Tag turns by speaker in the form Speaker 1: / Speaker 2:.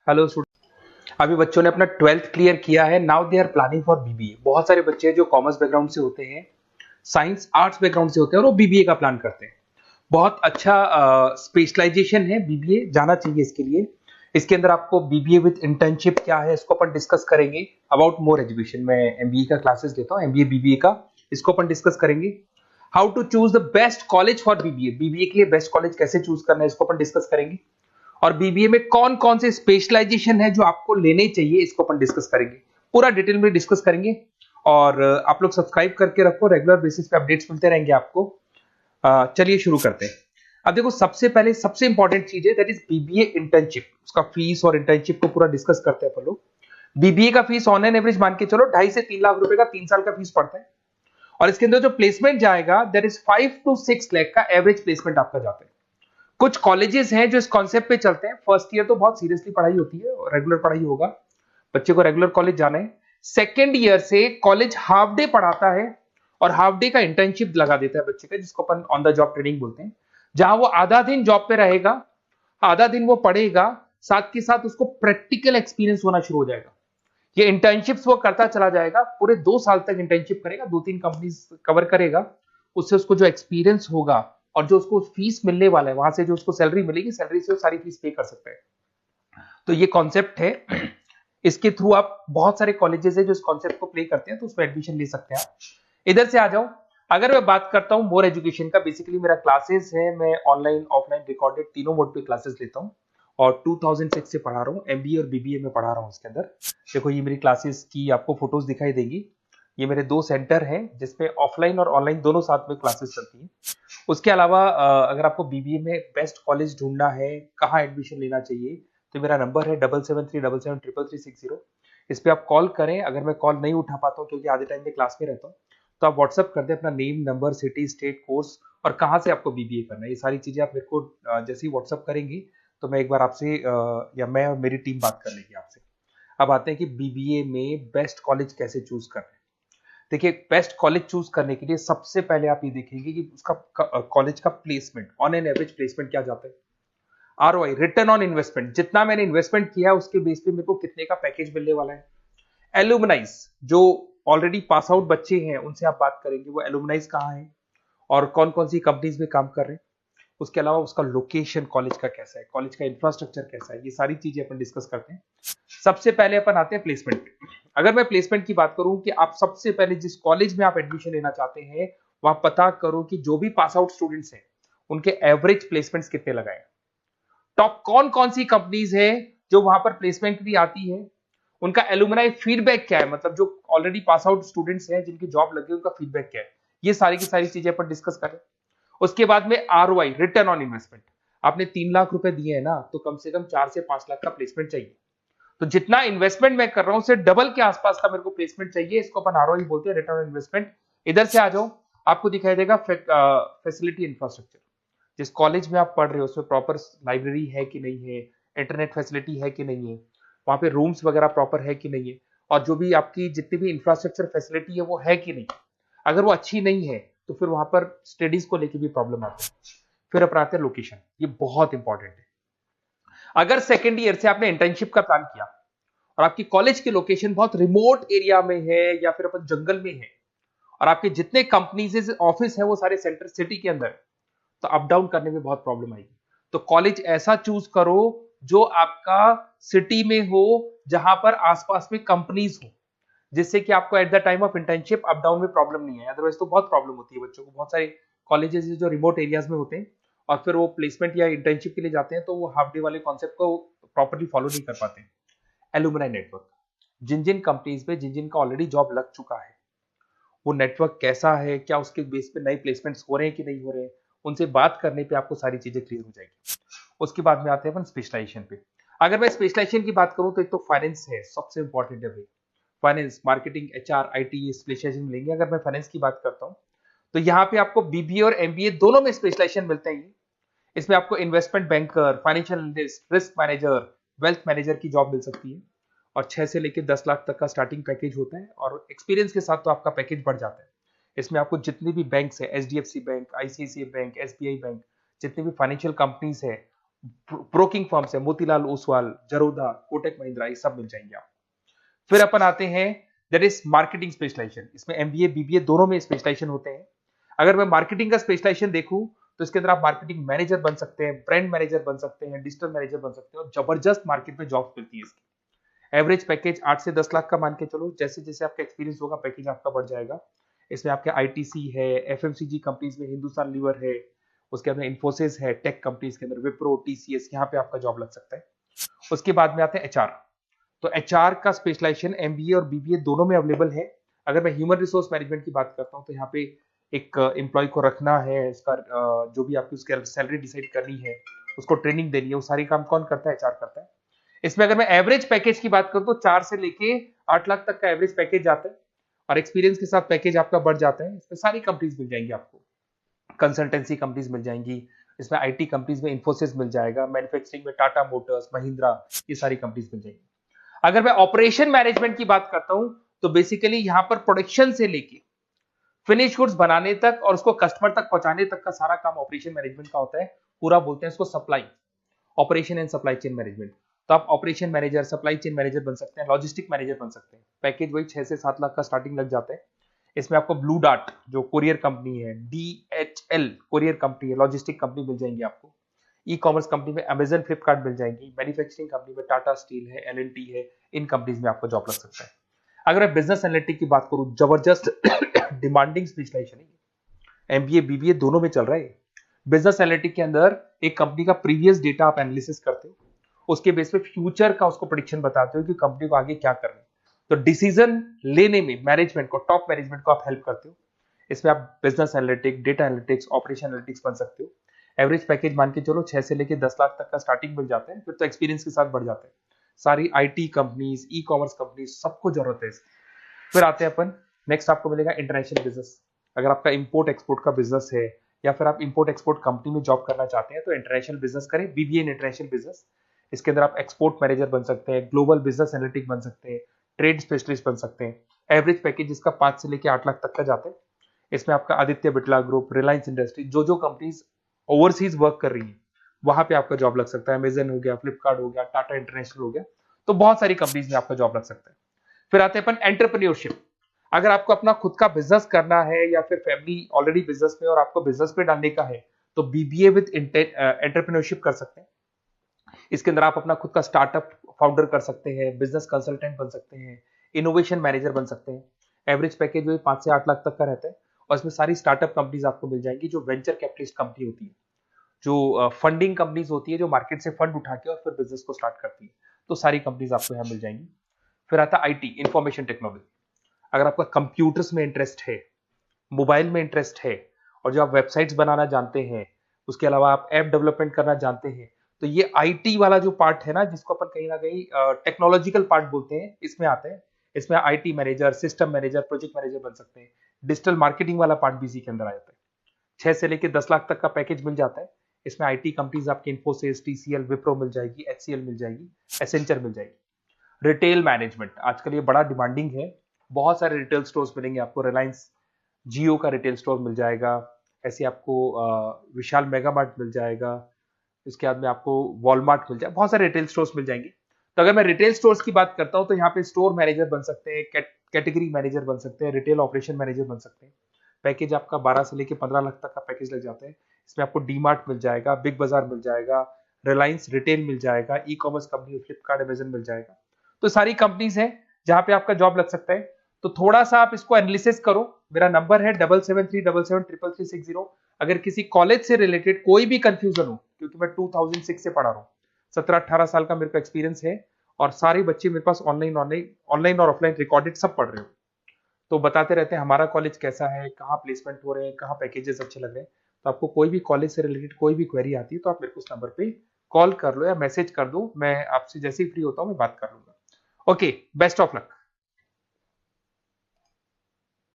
Speaker 1: Hello student. अभी बच्चों ने अपना 12th क्लियर किया है। Now they are planning for BBA. बहुत सारे बच्चे हैं जो कॉमर्स बैकग्राउंड से होते हैं, साइंस आर्ट्स बैकग्राउंड से होते हैं और वो बीबीए का प्लान करते हैं। बहुत अच्छा स्पेशलाइजेशन है बीबीए, जाना चाहिए इसके लिए। इसके अंदर आपको बीबीए विद इंटर्नशिप क्या है इसको अपन डिस्कस करेंगे। अबाउट मोर एजुकेशन, मैं एमबीए का क्लासेस लेता हूँ, एमबीए बीबीए का, इसको अपन डिस्कस करेंगे। How to choose the best college for BBA, BBA के लिए बेस्ट कॉलेज कैसे चूज करना है इसको अपन डिस्कस करेंगे। और बीबीए में कौन कौन से स्पेशलाइजेशन है जो आपको लेने चाहिए इसको अपन डिस्कस करेंगे, पूरा डिटेल में डिस्कस करेंगे। और आप लोग सब्सक्राइब करके रखो, रेगुलर बेसिस पे अपडेट्स मिलते रहेंगे आपको। चलिए शुरू करते हैं। अब देखो, सबसे पहले सबसे इंपॉर्टेंट चीज है दैट इज बीबीए इंटर्नशिप। उसका फीस और इंटर्नशिप को पूरा डिस्कस करते हैं अपन लोग। बीबीए का फीस ऑन एन एवरेज मान के चलो 2.5 से 3 लाख रुपए का 3 साल का फीस पड़ता है। और इसके अंदर जो प्लेसमेंट जाएगा दैट इज 5 to 6 लाख का एवरेज प्लेसमेंट आपका जाता है। कुछ कॉलेजेस हैं जो इस कॉन्सेप्ट पे चलते हैं। फर्स्ट ईयर तो बहुत सीरियसली पढ़ाई होती है, रेगुलर पढ़ाई होगा, बच्चे को रेगुलर कॉलेज जाना है। सेकेंड ईयर से कॉलेज हाफ डे पढ़ाता है और हाफ डे का इंटर्नशिप लगा देता है बच्चे का, जिसको अपन ऑन द जॉब ट्रेनिंग बोलते हैं। जहां वो आधा दिन जॉब पे रहेगा, आधा दिन वो पढ़ेगा, साथ के साथ उसको प्रैक्टिकल एक्सपीरियंस होना शुरू हो जाएगा। ये इंटर्नशिप्स वो करता चला जाएगा, पूरे 2 साल तक इंटर्नशिप करेगा, 2-3 कंपनीज कवर करेगा। उससे उसको जो एक्सपीरियंस होगा और जो उसको फीस मिलने वाला है, वहां से जो उसको सैलरी मिलेगी, सैलरी से वो सारी फीस पे कर सकता है। तो ये कॉन्सेप्ट है। इसके थ्रू आप, बहुत सारे कॉलेजेस है जो इस कॉन्सेप्ट को प्ले करते हैं, तो उसमें एडमिशन ले सकते हैं आप। इधर से आ जाओ। अगर मैं बात करता हूं मोर एजुकेशन का, बेसिकली मेरा क्लासेस है, मैं ऑनलाइन ऑफलाइन रिकॉर्डेड तीनों मोड पे क्लासेस लेता हूं और 2006 से पढ़ा रहा हूं। एमबीए और बीबीए में पढ़ा रहा हूं। इसके अंदर देखो, ये मेरी क्लासेस की आपको फोटोज दिखाई देगी। ये मेरे 2 सेंटर हैं जिसमें ऑफलाइन और ऑनलाइन दोनों साथ में क्लासेस चलती हैं। उसके अलावा अगर आपको बीबीए में बेस्ट कॉलेज ढूंढना है, कहाँ एडमिशन लेना चाहिए, तो मेरा नंबर है 7737733360। इस पे आप कॉल करें। अगर मैं कॉल नहीं उठा पाता हूँ क्योंकि आधे टाइम में क्लास में रहता हूँ, तो आप व्हाट्सअप कर दें अपना name, number, city, state, course और कहाँ से आपको बीबीए करना है। ये सारी चीजें आप मेरे को जैसे ही व्हाट्सअप करेंगी तो मैं एक बार आपसे या मैं और मेरी टीम बात कर लेगी आपसे। अब आते हैं कि बीबीए में बेस्ट कॉलेज कैसे चूज करना है। देखिए, बेस्ट कॉलेज चूज करने के लिए सबसे पहले आप ये देखेंगे कि उसका कॉलेज का placement, on an average placement क्या जाता है। आरओआई, रिटर्न ऑन इन्वेस्टमेंट, जितना मैंने इन्वेस्टमेंट किया है उसके बेस पे मेरे को कितने का पैकेज मिलने वाला है। एलुमनाइज, जो ऑलरेडी पास आउट बच्चे हैं उनसे आप बात करेंगे, वो एलुमनाइज कहाँ है और कौन कौन सी कंपनीज में काम कर रहे हैं। उसके अलावा उसका लोकेशन कॉलेज का कैसा है, कॉलेज का इंफ्रास्ट्रक्चर कैसा है, ये सारी चीजें अपन डिस्कस करते हैं। सबसे पहले अपन आते हैं प्लेसमेंट पे। अगर मैं प्लेसमेंट की बात करूं कि आप सबसे पहले जिस कॉलेज में आप एडमिशन लेना चाहते हैं, वहां पता करो कि जो भी पास आउट स्टूडेंट्स हैं उनके एवरेज प्लेसमेंट्स कितने लगाए। टॉप कौन कौन सी कंपनीज है जो वहां पर प्लेसमेंट भी आती है, उनका एलुमनाई फीडबैक क्या है, मतलब जो ऑलरेडी पास आउट स्टूडेंट्स हैं जिनकी जॉब लगी उनका फीडबैक क्या है। ये सारी की सारी चीजें अपन डिस्कस करें। उसके बाद में आरओआई, रिटर्न ऑन इन्वेस्टमेंट। आपने 3 लाख रुपए दिए हैं ना, तो कम से कम 4 से 5 लाख का प्लेसमेंट चाहिए। तो जितना इन्वेस्टमेंट मैं कर रहा हूं उससे डबल के आसपास का मेरे को प्लेसमेंट चाहिए। इसको अपन आरओआई बोलते हैं, रिटर्न ऑन इन्वेस्टमेंट। इधर से आ जाओ, आपको दिखाई देगा फैसिलिटी इंफ्रास्ट्रक्चर। जिस कॉलेज में आप पढ़ रहे हो उसमें प्रॉपर लाइब्रेरी है कि नहीं है, इंटरनेट फैसिलिटी है कि नहीं है, वहां पे रूम्स वगैरह प्रॉपर है कि नहीं है, और जो भी आपकी जितनी भी इंफ्रास्ट्रक्चर फैसिलिटी है वो है कि नहीं। अगर वो अच्छी नहीं है तो फिर वहां पर स्टडीज को लेकर भी प्रॉब्लम आती है। फिर अपनाते हैं लोकेशन, ये बहुत इंपॉर्टेंट है। अगर सेकेंड ईयर से आपने इंटर्नशिप का प्लान किया और आपकी कॉलेज की लोकेशन बहुत रिमोट एरिया में है या फिर अपन जंगल में है और आपके जितने कंपनीज ऑफिस है वो सारे सेंटर सिटी के अंदर, तो अप डाउन करने में बहुत प्रॉब्लम आएगी। तो कॉलेज ऐसा चूज करो जो आपका सिटी में हो, जहां पर आसपास में कंपनीज हो, जिससे कि आपको at the time of internship up down में प्रॉब्लम नहीं है। अदरवाइज तो बहुत प्रॉब्लम होती है बच्चों को। बहुत सारे कॉलेजेस जो रिमोट एरियाज में होते हैं और फिर वो प्लेसमेंट या इंटर्नशिप के लिए जाते हैं तो वो हाफ डे वाले कॉन्सेप्ट को प्रॉपर्ली फॉलो नहीं कर पाते। एलुमनाई नेटवर्क, जिन जिन कंपनीज में जिन जिन का ऑलरेडी जॉब लग चुका है, वो नेटवर्क कैसा है, क्या उसके बेस पे नए प्लेसमेंट्स हो रहे हैं कि नहीं हो रहे हैं, उनसे बात करने पे आपको सारी चीजें क्लियर हो जाएगी। उसके बाद में आते हैं अपन स्पेशलाइजेशन पे। अगर मैं स्पेशलाइजेशन की बात करूं तो एक तो फाइनेंस है, सबसे इंपॉर्टेंट है भाई। Finance, marketing, HR, IT, specialisation मिलेंगे। अगर मैं फाइनेंस की बात करता हूं तो यहाँ पे आपको बीबीए और एमबीए दोनों में स्पेशलाइजेशन मिलते हैं। इसमें आपको investment banker, financial analyst, risk manager, wealth manager की जॉब मिल सकती है और 6 से लेकर 10 लाख तक का स्टार्टिंग पैकेज होता है और एक्सपीरियंस के साथ तो आपका पैकेज बढ़ जाता है। इसमें आपको जितनी भी बैंक्स है, HDFC bank, ICICI bank, SBI bank, जितनी भी फाइनेंशियल कंपनीज है, ब्रोकिंग फर्म्स है, मोतीलाल ओसवाल, जरोधा, कोटक महिंद्रा, ये सब मिल जाएंगे आप। फिर अपन आते हैं दैट इज मार्केटिंग स्पेशलाइजेशन। इसमें एमबीए बीबीए दोनों में स्पेशलाइजेशन होते हैं। अगर मैं मार्केटिंग का स्पेशलाइजेशन देखूं तो इसके अंदर आप मार्केटिंग मैनेजर बन सकते हैं, ब्रांड मैनेजर बन सकते हैं, डिजिटल मैनेजर बन सकते हैं, और जबरदस्त मार्केट में जॉब मिलती है इसकी। एवरेज पैकेज 8 से 10 लाख का मान के चलो, जैसे जैसे आपका एक्सपीरियंस होगा पैकेज आपका बढ़ जाएगा। इसमें आपके आईटीसी है, एफएमसीजी कंपनीज में हिंदुस्तान लीवर है, उसके अंदर इन्फोसिस है, टेक कंपनीज के अंदर विप्रो, टीसीएस, यहाँ पे आपका जॉब लग सकता है। उसके बाद में आते हैं एचआर। तो एचआर का स्पेशलाइजेशन एमबीए और बीबीए दोनों में अवेलेबल है। अगर मैं ह्यूमन रिसोर्स मैनेजमेंट की बात करता हूँ तो यहाँ पे एक एम्प्लॉय को रखना है, इसका जो भी आपकी उसकी सैलरी डिसाइड करनी है, उसको ट्रेनिंग देनी है, वो सारी काम कौन करता है? एचआर करता है। इसमें अगर मैं एवरेज पैकेज की बात करूं तो 4 से लेके 8 लाख तक का एवरेज पैकेज जाता है, और एक्सपीरियंस के साथ पैकेज आपका बढ़ जाता है। इसमें सारी कंपनीज मिल जाएंगी आपको, कंसल्टेंसी कंपनीज मिल जाएंगी, इसमें आईटी कंपनीज में इन्फोसिस मिल जाएगा, मैन्युफैक्चरिंग में टाटा मोटर्स, महिंद्रा, ये सारी कंपनीज मिल जाएंगी। अगर मैं ऑपरेशन मैनेजमेंट की बात करता हूं तो बेसिकली यहां पर प्रोडक्शन से लेके फिनिश गुड्स बनाने तक और उसको कस्टमर तक पहुंचाने तक का सारा काम ऑपरेशन मैनेजमेंट का होता है। पूरा बोलते हैं इसको supply, operation and supply chain management. तो आप operation manager, supply chain manager बन सकते हैं, लॉजिस्टिक मैनेजर बन सकते हैं। पैकेज वही 6 से 7 लाख का स्टार्टिंग लग जाता है। इसमें आपको ब्लू डार्ट जो कोरियर कंपनी है, डीएचएल कोरियर कंपनी है, लॉजिस्टिक कंपनी मिल जाएंगी आपको। ई कॉमर्स कंपनी में अमेजन, फ्लिपकार्ट मिल जाएंगी। मैन्युफैक्चरिंग कंपनी में टाटा स्टील है, एलएनटी है, इन कंपनीज में आपको जॉब लग सकता है। अगर मैं बिजनेस एनालिटिक की बात करूं, जबरदस्त डिमांडिंग स्पेशलाइजेशन है, एमबीए बीबीए दोनों में चल रहा है। बिजनेस एनालिटिक के अंदर एक कंपनी का प्रीवियस डेटा आप एनालिसिस करते हो, उसके बेस पे फ्यूचर का उसको प्रेडिक्शन बताते हो कि कंपनी को आगे क्या करना है। तो डिसीजन लेने में मैनेजमेंट को, टॉप मैनेजमेंट को आप हेल्प करते हो। इसमें आप business analytic, data analytics, operation analytics बन सकते हो। एवरेज पैकेज मान के चलो 6 से लेके 10 लाख तक का स्टार्टिंग मिल जाता है, फिर तो एक्सपीरियंस के साथ बढ़ जाता है। सारी IT companies, e commerce companies, सबको जरूरत है इसकी। फिर आते हैं अपन, नेक्स्ट आपको मिलेगा इंटरनेशनल बिजनेस। अगर आपका इंपोर्ट एक्सपोर्ट का बिजनेस है या फिर आप इंपोर्ट एक्सपोर्ट कंपनी में जॉब करना चाहते हैं तो इंटरनेशनल बिजनेस करें, बीबीए इन इंटरनेशनल बिजनेस। इसके अंदर आप एक्सपोर्ट मैनेजर बन सकते हैं, ग्लोबल बिजनेस एनालिटिक बन सकते हैं, ट्रेड स्पेशलिस्ट बन सकते हैं। एवरेज पैकेज इसका 5 से लेके 8 लाख तक का जाता है। इसमें आपका आदित्य बिरला ग्रुप, रिलायंस इंडस्ट्री, जो कंपनीज ओवरसीज वर्क कर रही है वहां पे आपका जॉब लग सकता है। अमेजन हो गया, फ्लिपकार्ट हो गया, टाटा इंटरनेशनल हो गया, तो बहुत सारी कंपनीज में आपका जॉब लग सकता है। फिर आते हैं अपन एंटरप्रेन्योरशिप। अगर आपको अपना खुद का बिजनेस करना है या फिर फैमिली ऑलरेडी बिजनेस में और आपको बिजनेस पे डालने का है तो बीबीए विद एंटरप्रेन्योरशिप कर सकते हैं। इसके अंदर आप अपना खुद का स्टार्टअप फाउंडर कर सकते हैं, बिजनेस कंसल्टेंट बन सकते हैं, इनोवेशन मैनेजर बन सकते हैं। एवरेज पैकेज वही 5 से 8 लाख तक का रहता है, और इसमें सारी स्टार्टअप कंपनीज आपको मिल जाएंगी जो वेंचर कैपिटलिस्ट कंपनी होती है, जो फंडिंग कंपनीज होती है, जो मार्केट से फंड उठा के और फिर बिजनेस को स्टार्ट करती है। तो सारी कंपनीज आपको यहाँ मिल जाएंगी। फिर आता है आईटी, इंफॉर्मेशन टेक्नोलॉजी। अगर आपका कंप्यूटर्स में इंटरेस्ट है, मोबाइल में इंटरेस्ट है, और जो आप वेबसाइट्स बनाना जानते हैं, उसके अलावा आप ऐप डेवलपमेंट करना जानते हैं, तो ये आईटी वाला जो पार्ट है ना, जिसको अपन कहीं ना कहीं टेक्नोलॉजिकल पार्ट बोलते हैं, इसमें आते हैं। इसमें IT manager, system manager, project manager बन सकते हैं। डिजिटल मार्केटिंग वाला पार्ट भी इसी के अंदर आ जाता है। 6 से लेके 10 लाख तक का पैकेज मिल जाता है। इसमें आईटी कंपनीज आपकी इन्फोसिस, टीसीएल, विप्रो मिल जाएगी, एचसीएल मिल जाएगी, एसेंचर मिल जाएगी। रिटेल मैनेजमेंट आजकल ये बड़ा डिमांडिंग है। बहुत सारे रिटेल स्टोर्स मिलेंगे आपको। रिलायंस जियो का रिटेल स्टोर मिल जाएगा, ऐसे आपको विशाल मेगा मार्ट मिल जाएगा, इसके बाद में आपको वॉलमार्ट मिल जाएगा, बहुत सारे रिटेल स्टोर्स मिल जाएंगे। तो अगर मैं रिटेल स्टोर्स की बात करता हूं तो यहाँ पे स्टोर मैनेजर बन सकते हैं, कैटेगरी मैनेजर बन सकते हैं, रिटेल ऑपरेशन मैनेजर बन सकते हैं। पैकेज आपका 12 से लेके 15 लाख तक का पैकेज लग जाता है। इसमें आपको डी मार्ट मिल जाएगा, बिग बाजार मिल जाएगा, रिलायंस रिटेल मिल जाएगा, e commerce company Flipkart, Amazon मिल जाएगा। तो सारी कंपनीज है जहां पे आपका जॉब लग सकता है। तो थोड़ा सा आप इसको एनालिसिस करो। मेरा नंबर है 7737733360। अगर किसी कॉलेज से रिलेटेड कोई भी कंफ्यूजन हो, क्योंकि मैं 2006 से पढ़ा रहा हूँ, 17-18 साल का मेरे को एक्सपीरियंस है, और सारे बच्चे मेरे पास ऑनलाइन और ऑफलाइन रिकॉर्डेड सब पढ़ रहे हो, तो बताते रहते हैं हमारा कॉलेज कैसा है, कहाँ प्लेसमेंट हो रहे हैं, कहाँ पैकेजेस अच्छे लग रहे हैं। तो आपको कोई भी कॉलेज से रिलेटेड कोई भी क्वेरी आती है तो आप मेरे को उस नंबर पे कॉल कर लो या मैसेज कर दो, मैं आपसे जैसे ही फ्री होता हूँ मैं बात कर लूंगा। Okay, best of luck.